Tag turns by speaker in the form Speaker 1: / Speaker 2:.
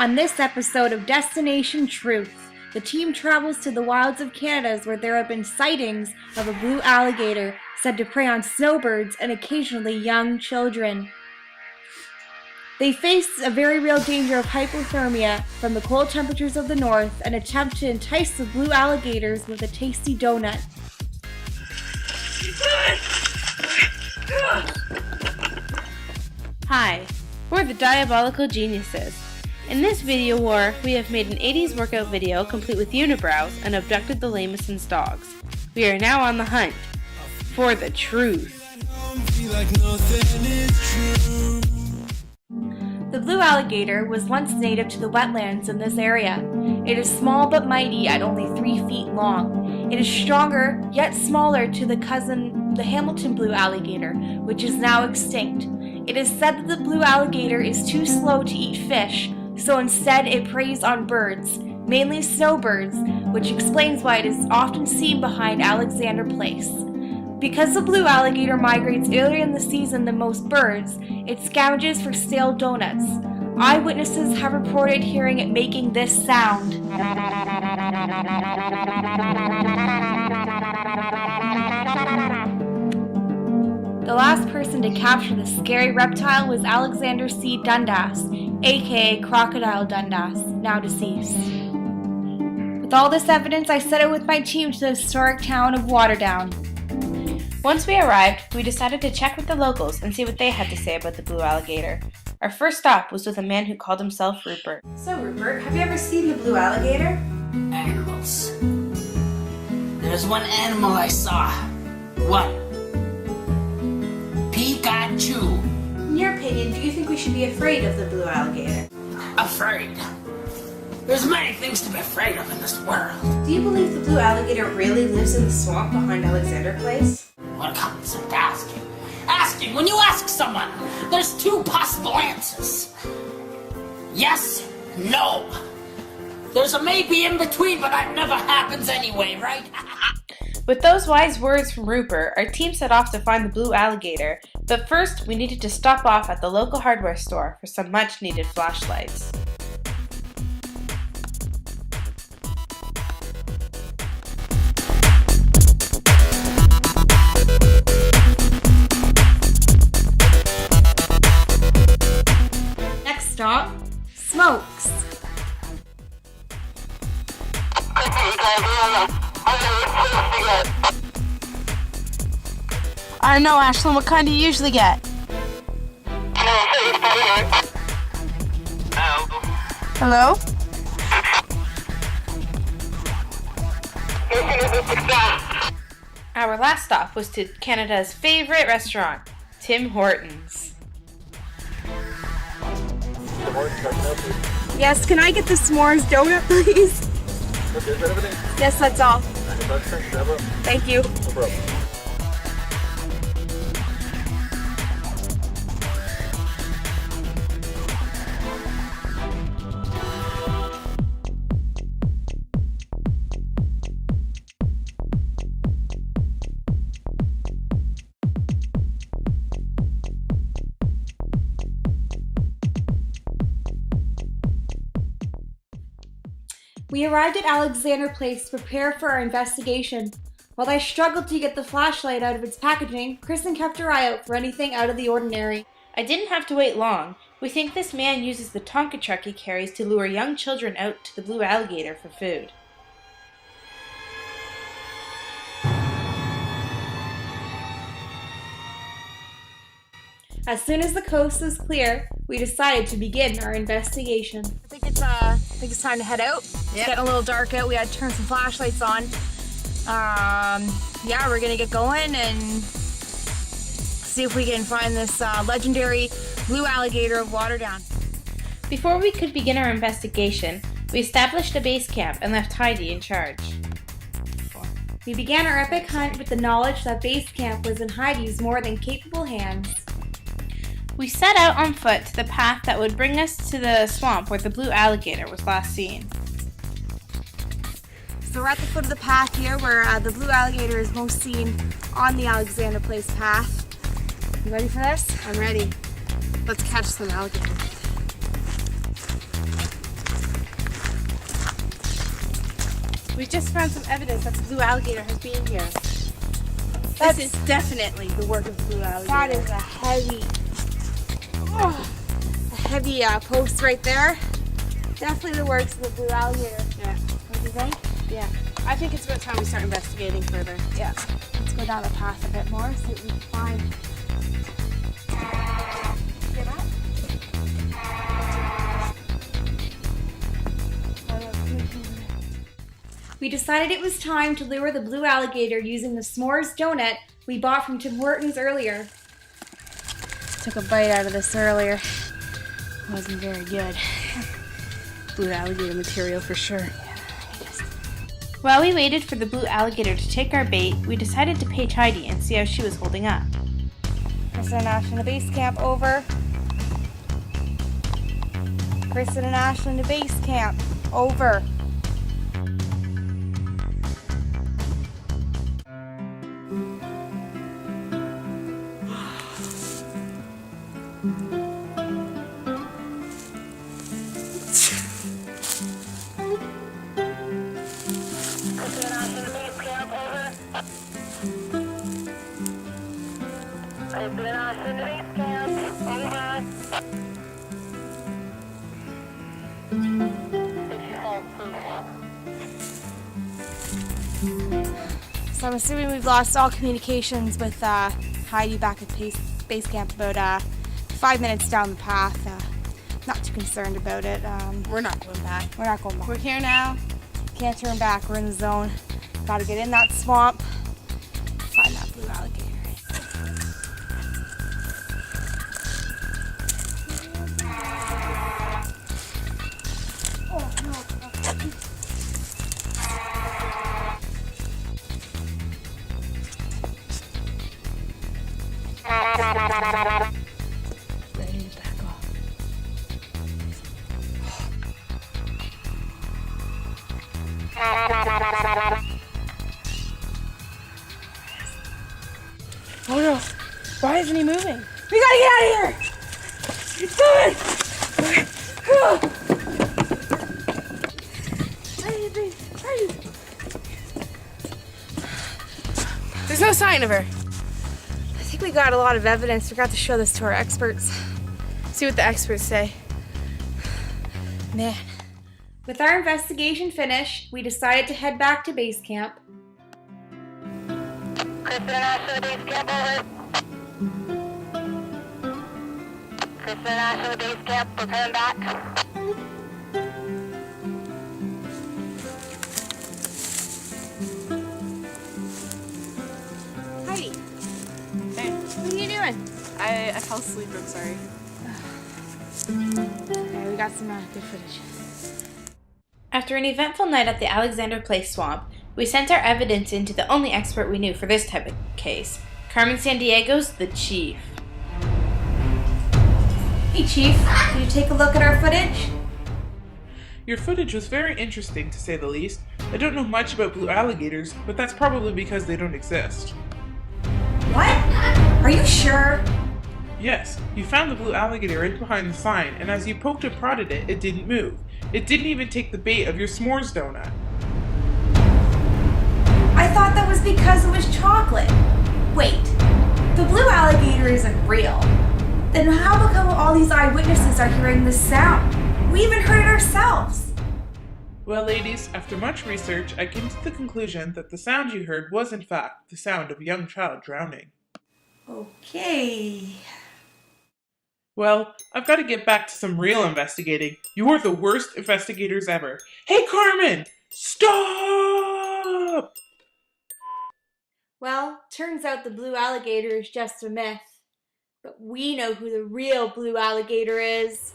Speaker 1: On this episode of Destination Truth, the team travels to the wilds of Canada where there have been sightings of a blue alligator said to prey on snowbirds and occasionally young children. They face a very real danger of hypothermia from the cold temperatures of the north and attempt to entice the blue alligators with a tasty donut.
Speaker 2: Hi, we're the Diabolical Geniuses. In this video war, we have made an 80s workout video complete with unibrows and abducted the Lameson's dogs. We are now on the hunt for the truth.
Speaker 1: The blue alligator was once native to the wetlands in this area. It is small but mighty at only 3 feet long. It is stronger yet smaller to the cousin, the Hamilton blue alligator, which is now extinct. It is said that the blue alligator is too slow to eat fish, so instead it preys on birds, mainly snowbirds, which explains why it is often seen behind Alexander Place. Because the blue alligator migrates earlier in the season than most birds, it scavenges for stale donuts. Eyewitnesses have reported hearing it making this sound. The last person to capture the scary reptile was Alexander C. Dundas, aka Crocodile Dundas, now deceased. With all this evidence, I set out with my team to the historic town of Waterdown.
Speaker 2: Once we arrived, we decided to check with the locals and see what they had to say about the blue alligator. Our first stop was with a man who called himself Rupert.
Speaker 1: So, Rupert, have you ever seen the blue alligator?
Speaker 3: Animals. There's one animal I saw. One. Pikachu.
Speaker 1: In your opinion, do you think we should be afraid of the blue alligator?
Speaker 3: Afraid. There's many things to be afraid of in this world.
Speaker 1: Do you believe the blue alligator really lives in the swamp behind Alexander Place?
Speaker 3: What comes to asking? Asking! When you ask someone, there's two possible answers. Yes, no. There's a maybe in between, but that never happens anyway, right?
Speaker 2: With those wise words from Rupert, our team set off to find the blue alligator, but first we needed to stop off at the local hardware store for some much needed flashlights.
Speaker 1: Next stop, Smokes.
Speaker 2: I don't know, Ashlyn, what kind do you usually get? Hello? Our last stop was to Canada's favorite restaurant, Tim Hortons.
Speaker 1: Yes, can I get the s'mores donut, please?
Speaker 4: Okay, is that everything?
Speaker 1: Yes, that's all. Thank you.
Speaker 4: No problem.
Speaker 1: We arrived at Alexander Place to prepare for our investigation. While I struggled to get the flashlight out of its packaging, Kristen kept her eye out for anything out of the ordinary.
Speaker 2: I didn't have to wait long. We think this man uses the Tonka truck he carries to lure young children out to the blue alligator for food.
Speaker 1: As soon as the coast was clear, we decided to begin our investigation. I think it's time to head out. It's getting a little dark out. We had to turn some flashlights on. Yeah, we're gonna get going and see if we can find this legendary blue alligator of Waterdown.
Speaker 2: Before we could begin our investigation, we established a base camp and left Heidi in charge.
Speaker 1: We began our epic hunt with the knowledge that base camp was in Heidi's more than capable hands.
Speaker 2: We set out on foot to the path that would bring us to the swamp where the blue alligator was last seen.
Speaker 1: So we're at the foot of the path here where the blue alligator is most seen on the Alexander Place path. You ready for this? I'm ready. Let's catch some alligator.
Speaker 2: We just found some evidence that the blue alligator has been here. This is definitely the work of the blue alligator.
Speaker 1: That is a heavy post right there. Definitely the works of the blue alligator.
Speaker 2: Yeah.
Speaker 1: What do you think?
Speaker 2: Yeah. I think it's about time we start investigating further.
Speaker 1: Yeah. Let's go down the path a bit more, see what we can find. Get up. We decided it was time to lure the blue alligator using the s'mores donut we bought from Tim Hortons earlier. Took a bite out of this earlier. Wasn't very good.
Speaker 2: Blue alligator material for sure. While we waited for the blue alligator to take our bait, we decided to page Heidi and see how she was holding up.
Speaker 1: Kristen and Ashley in the base camp, over. Kristen and Ashley in the base camp, over. So I'm assuming we've lost all communications with Heidi back at base camp about 5 minutes down the path. Not too concerned about it.
Speaker 2: We're not going back.
Speaker 1: We're not going back.
Speaker 2: We're here now.
Speaker 1: Can't turn back. We're in the zone. Gotta get in that swamp. Find that blue alligator. Oh no. Ready to back off.
Speaker 2: Oh no. Why isn't he moving?
Speaker 1: We gotta get out of here! Come on!
Speaker 2: There's no sign of her.
Speaker 1: I think we got a lot of evidence. We got to show this to our experts.
Speaker 2: See what the experts say.
Speaker 1: Man. With our investigation finished, we decided to head back to base camp.
Speaker 4: Kristen and Ashley, base camp, over. Kristen and Ashley, base camp, we're coming back.
Speaker 1: Heidi,
Speaker 2: Hey,
Speaker 1: what are you doing?
Speaker 2: I fell asleep, I'm sorry.
Speaker 1: Okay, we got some good footage.
Speaker 2: After an eventful night at the Alexander Place swamp, we sent our evidence in to the only expert we knew for this type of case, Carmen Sandiego's The Chief.
Speaker 1: Hey Chief, did you take a look at our footage?
Speaker 5: Your footage was very interesting, to say the least. I don't know much about blue alligators, but that's probably because they don't exist.
Speaker 1: What? Are you sure?
Speaker 5: Yes, you found the blue alligator right behind the sign, and as you poked and prodded it, it didn't move. It didn't even take the bait of your s'mores donut.
Speaker 1: I thought that was because it was chocolate. Wait, the blue alligator isn't real. Then how come all these eyewitnesses are hearing this sound? We even heard it ourselves.
Speaker 5: Well, ladies, after much research, I came to the conclusion that the sound you heard was in fact the sound of a young child drowning.
Speaker 1: Okay.
Speaker 5: Well, I've got to get back to some real investigating. You are the worst investigators ever. Hey, Carmen! Stop!
Speaker 1: Well, turns out the blue alligator is just a myth. But we know who the real blue alligator is.